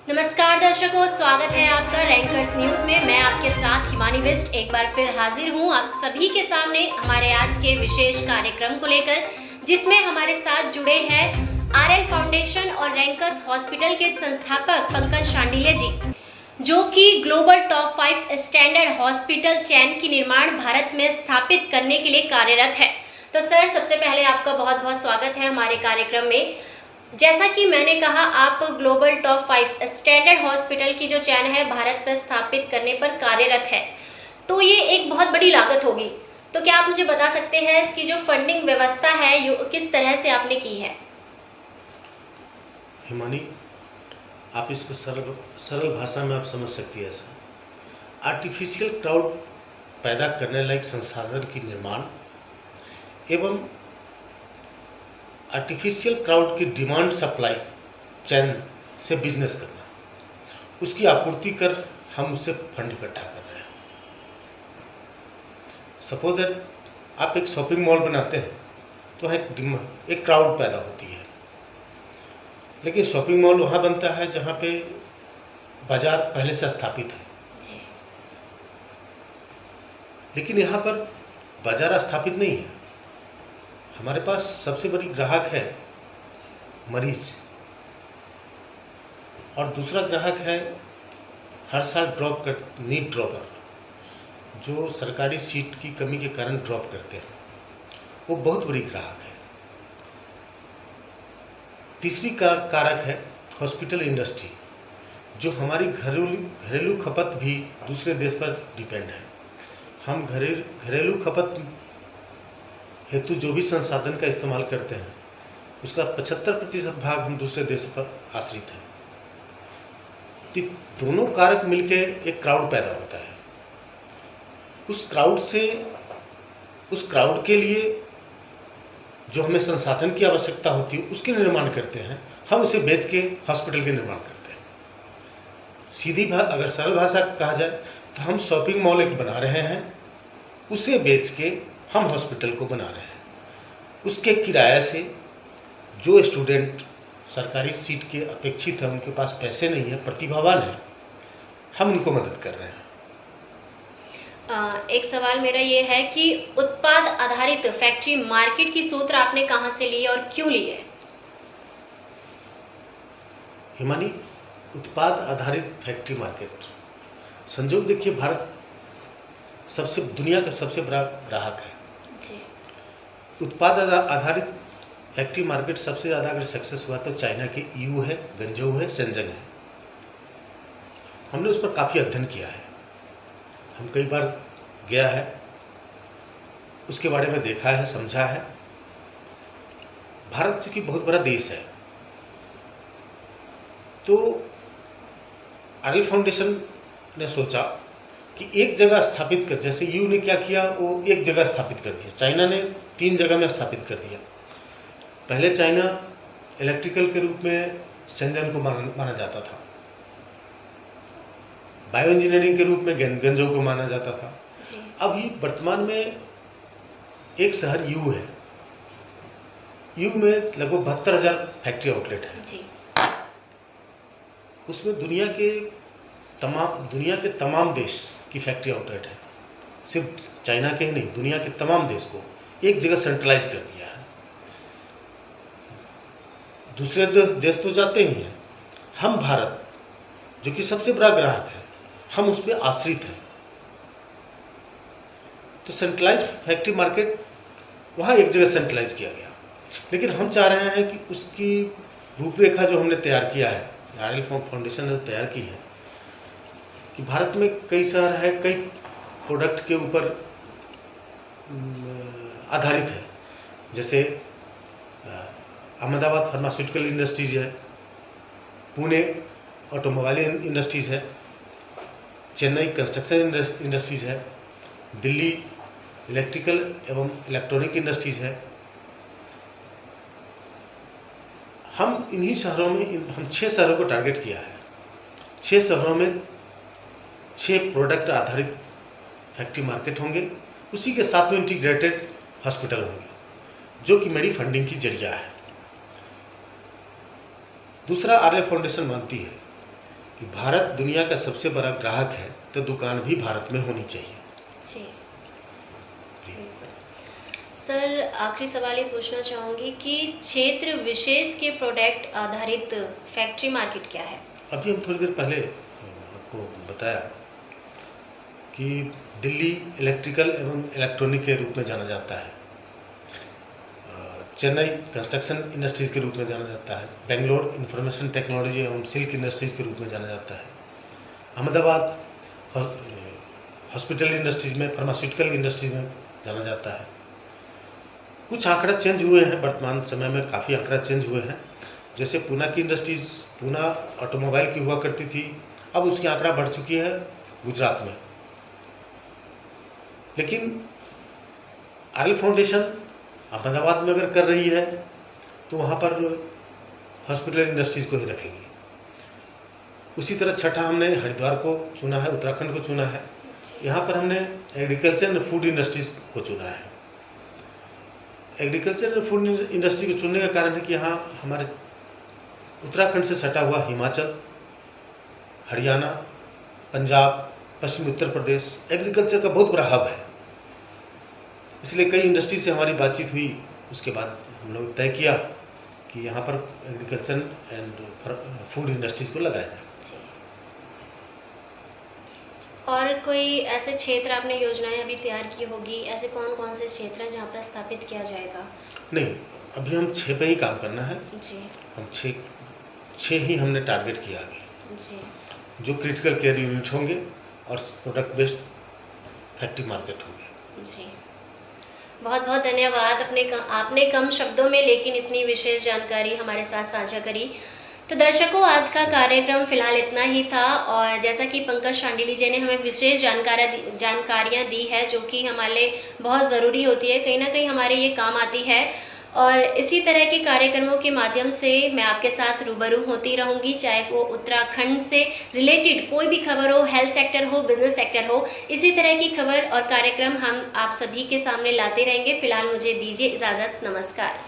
नमस्कार दर्शकों, स्वागत है आपका रैंकर्स न्यूज में। मैं आपके साथ हिमानी विस्ट एक बार फिर हाजिर हूं आप सभी के सामने हमारे आज के विशेष कार्यक्रम को लेकर, जिसमें हमारे साथ जुड़े हैं आरएल फाउंडेशन और रैंकर्स हॉस्पिटल के संस्थापक पंकज शांडिल्य जी, जो कि ग्लोबल टॉप 5 स्टैंडर्ड हॉस्पिटल चैन की निर्माण भारत में स्थापित करने के लिए कार्यरत है। तो सर, सबसे पहले आपका बहुत बहुत स्वागत है हमारे कार्यक्रम में। जैसा कि मैंने कहा, आप ग्लोबल टॉप 5 स्टैंडर्ड हॉस्पिटल की जो चैन है भारत में स्थापित करने पर कार्यरत है, तो ये एक बहुत बड़ी लागत होगी। तो क्या आप मुझे बता सकते हैं इसकी जो फंडिंग व्यवस्था है किस तरह से आपने की है? हिमानी, आप इसको सरल भाषा में आप समझ सकती है। ऐसा आर्टिफिशियल क्राउड पैदा करने लायक संसाधन की निर्माण एवं आर्टिफिशियल क्राउड की डिमांड सप्लाई चैन से बिजनेस करना, उसकी आपूर्ति कर हम उससे फंड इकट्ठा कर रहे हैं। सपोज दैट आप एक शॉपिंग मॉल बनाते हैं तो एक क्राउड पैदा होती है, लेकिन शॉपिंग मॉल वहाँ बनता है जहाँ पे बाजार पहले से स्थापित है। लेकिन यहाँ पर बाजार स्थापित नहीं है। हमारे पास सबसे बड़ी ग्राहक है मरीज, और दूसरा ग्राहक है हर साल नीड ड्रॉपर, जो सरकारी सीट की कमी के कारण ड्रॉप करते हैं। वो बहुत बड़ी ग्राहक है। तीसरी कारक है हॉस्पिटल इंडस्ट्री, जो हमारी घरेलू खपत भी दूसरे देश पर डिपेंड है। हम घरेलू खपत हेतु जो भी संसाधन का इस्तेमाल करते हैं, उसका 75% भाग हम दूसरे देशों पर आश्रित हैं। दोनों कारक मिलके एक क्राउड पैदा होता है। उस क्राउड के लिए जो हमें संसाधन की आवश्यकता होती है, उसके निर्माण करते हैं। हम उसे बेच के हॉस्पिटल के निर्माण करते हैं। अगर सरल भाषा कहा जाए तो हम शॉपिंग मॉल एक बना रहे हैं, उसे बेच के हम हॉस्पिटल को बना रहे हैं। उसके किराए से जो स्टूडेंट सरकारी सीट के अपेक्षित है, उनके पास पैसे नहीं है, प्रतिभावान है, हम उनको मदद कर रहे हैं। एक सवाल मेरा ये है कि उत्पाद आधारित फैक्ट्री मार्केट की सूत्र आपने कहाँ से ली और क्यों ली है? हिमानी, उत्पाद आधारित फैक्ट्री मार्केट संजोग देखिए, भारत दुनिया का सबसे बड़ा ग्राहक है जी। उत्पाद आधारित फैक्ट्री मार्केट सबसे ज़्यादा अगर सक्सेस हुआ तो चाइना के ईयू है, गंजऊ है, शेंजन है। हमने उस पर काफ़ी अध्ययन किया है। हम कई बार गया है, उसके बारे में देखा है, समझा है। भारत चूँकि बहुत बड़ा देश है, तो आरएल फाउंडेशन ने सोचा कि एक जगह स्थापित कर, जैसे यू ने क्या किया, वो एक जगह स्थापित कर दिया। चाइना ने 3 जगह में स्थापित कर दिया। पहले चाइना इलेक्ट्रिकल के रूप में शेंजन को माना जाता था, बायो इंजीनियरिंग के रूप में गंजऊ को माना जाता था। अभी वर्तमान में एक शहर यू है। यू में लगभग 72,000 फैक्ट्री आउटलेट है। उसमें दुनिया के तमाम देश की फैक्ट्री आउटलेट है। सिर्फ चाइना के ही नहीं, दुनिया के तमाम देश को एक जगह सेंट्रलाइज कर दिया है। दूसरे देश तो जाते ही हैं, हम भारत जो कि सबसे बड़ा ग्राहक है, हम उस पर आश्रित हैं। तो सेंट्रलाइज फैक्ट्री मार्केट वहाँ एक जगह सेंट्रलाइज किया गया। लेकिन हम चाह रहे हैं कि उसकी रूपरेखा जो हमने तैयार किया है, आरएल फाउंडेशन ने तैयार की है, कि भारत में कई शहर है, कई प्रोडक्ट के ऊपर आधारित है। जैसे अहमदाबाद फार्मास्यूटिकल इंडस्ट्रीज है, पुणे ऑटोमोबाइल इंडस्ट्रीज है, चेन्नई कंस्ट्रक्शन इंडस्ट्रीज है, दिल्ली इलेक्ट्रिकल एवं इलेक्ट्रॉनिक इंडस्ट्रीज है। हम इन्हीं शहरों में हम 6 शहरों को टारगेट किया है। 6 शहरों में 6 प्रोडक्ट आधारित फैक्ट्री मार्केट होंगे। उसी के साथ में इंटीग्रेटेड हॉस्पिटल होंगे, जो कि मेरी फंडिंग की जरिया है। दूसरा, आरएल फाउंडेशन मानती है कि भारत दुनिया का सबसे बड़ा ग्राहक है, तो दुकान भी भारत में होनी चाहिए। जी जी। सर, आखिरी सवाल ये पूछना चाहूँगी कि क्षेत्र विशेष के प्रोडक्ट आधारित फैक्ट्री मार्केट क्या है? अभी हम थोड़ी देर पहले आपको बताया कि दिल्ली इलेक्ट्रिकल एवं इलेक्ट्रॉनिक के रूप में जाना जाता है, चेन्नई कंस्ट्रक्शन इंडस्ट्रीज़ के रूप में जाना जाता है, बेंगलोर इंफॉर्मेशन टेक्नोलॉजी एवं सिल्क इंडस्ट्रीज़ के रूप में जाना जाता है, अहमदाबाद हॉस्पिटल इंडस्ट्रीज में, फार्मास्यूटिकल इंडस्ट्रीज में जाना जाता है। कुछ आंकड़ा चेंज हुए हैं, वर्तमान समय में काफ़ी आंकड़ा चेंज हुए हैं। जैसे पूना की इंडस्ट्रीज़ पूना ऑटोमोबाइल की हुआ करती थी, अब उसकी आंकड़ा बढ़ चुकी है गुजरात में। लेकिन आरएल फाउंडेशन अहमदाबाद में अगर कर रही है तो वहाँ पर हॉस्पिटल इंडस्ट्रीज़ को ही रखेगी। उसी तरह छठा हमने हरिद्वार को चुना है, उत्तराखंड को चुना है। यहाँ पर हमने एग्रीकल्चर एंड फूड इंडस्ट्रीज़ को चुना है। एग्रीकल्चर एंड फूड इंडस्ट्री को चुनने का कारण है कि यहाँ हमारे उत्तराखंड से सटा हुआ हिमाचल, हरियाणा, पंजाब, पश्चिमी उत्तर प्रदेश एग्रीकल्चर का बहुत बड़ा हब है। इसलिए कई इंडस्ट्री से हमारी बातचीत हुई, उसके बाद हम लोग तय किया कि यहाँ पर एग्रीकल्चर एंड फूड इंडस्ट्रीज़ को लगाया जाए। और कोई ऐसे क्षेत्र आपने योजनाएं अभी तैयार की होगी, ऐसे कौन कौन से क्षेत्र हैं जहाँ पर स्थापित किया जाएगा? नहीं, अभी हम 6 पे ही काम करना है जी। हम 6 ही हमने टारगेट किया अभी जी। जो क्रिटिकल केयर यूनिट होंगे और प्रोडक्ट बेस्ड फैक्ट्री मार्केट होंगे। जी, बहुत बहुत धन्यवाद। आपने कम शब्दों में लेकिन इतनी विशेष जानकारी हमारे साथ साझा करी। तो दर्शकों, आज का कार्यक्रम फिलहाल इतना ही था, और जैसा कि पंकज शांडिली जी ने हमें विशेष जानकारियाँ दी है जो कि हमारे लिए बहुत ज़रूरी होती है, कहीं ना कहीं हमारे ये काम आती है। और इसी तरह के कार्यक्रमों के माध्यम से मैं आपके साथ रूबरू होती रहूँगी, चाहे वो उत्तराखंड से रिलेटेड कोई भी खबर हो, हेल्थ सेक्टर हो, बिजनेस सेक्टर हो, इसी तरह की खबर और कार्यक्रम हम आप सभी के सामने लाते रहेंगे। फिलहाल मुझे दीजिए इजाज़त, नमस्कार।